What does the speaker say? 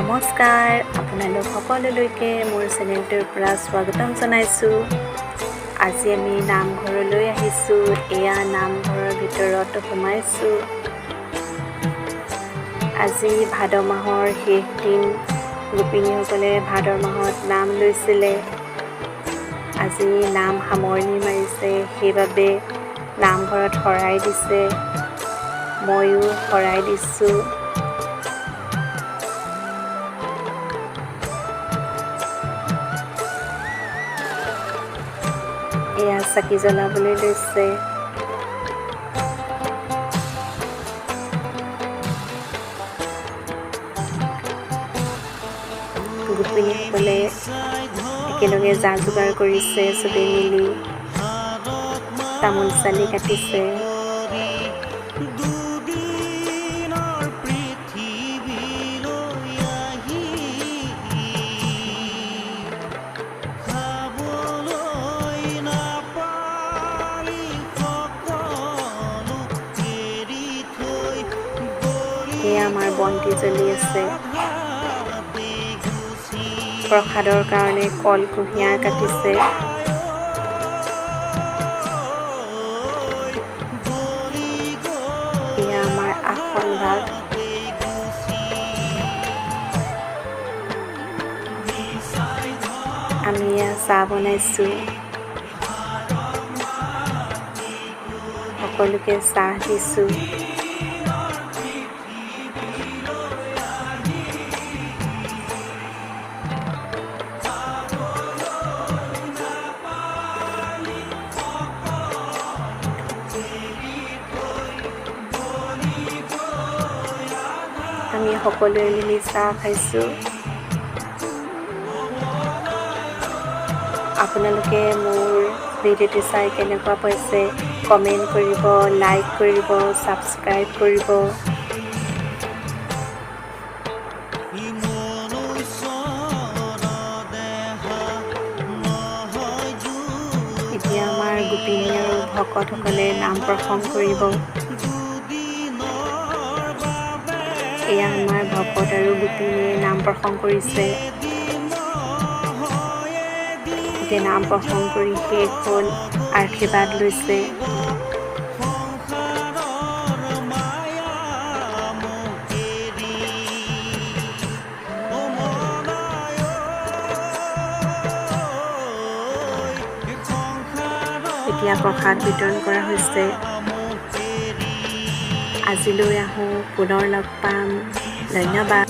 নমস্কাৰ, আপোনালোক সকলোলৈকে মোৰ চেনেলটোৰ পৰা স্বাগতম জনাইছোঁ। আজি আমি নামঘৰলৈ আহিছোঁ। এয়া নামঘৰৰ ভিতৰত সোমাইছোঁ। আজি ভাদ মাহৰ শেষ দিন। গোপিনীসকলে ভাদ মাহত নাম লৈছিলে। আজি নাম সামৰণি মাৰিছে, সেইবাবে নামঘৰত শৰাই দিছে। ময়ো শৰাই দিছোঁ। এয়া চাকি জ্বলাবলৈ লৈছে। গোপিনীসকলে একেলগে যা যোগাৰ কৰিছে, চবেই মিলি তামোল চালি কাটিছে। এয়া আমাৰ বন্তি জ্বলি আছে। প্ৰসাদৰ কাৰণে কল কুঁহিয়াৰ কাটিছে। এয়া আমাৰ আসন ভাগ। আমি এয়া চাহ বনাইছোঁ। সকলোকে চাহ দিছোঁ। আমি সকলোৱে মিলি চাহ খাইছোঁ। আপোনালোকে মোৰ ভিডিঅ'টো চাই কেনেকুৱা পাইছে কমেণ্ট কৰিব, লাইক কৰিব, ছাবস্ক্ৰাইব কৰিব। এতিয়া আমাৰ গোপিনী আৰু ভকতসকলে নাম প্ৰসংগ কৰিব। এয়া আমাৰ ভকত আৰু গোপিনীয়ে নাম প্ৰসংগ কৰিছে। এতিয়া নাম প্ৰসংগ কৰি শেষ হ'ল, আশীৰ্বাদ লৈছে। এতিয়া প্ৰসাদ বিতৰণ কৰা হৈছে। আজিলৈ আহোঁ, পুনৰ লগ পাম। ধন্যবাদ।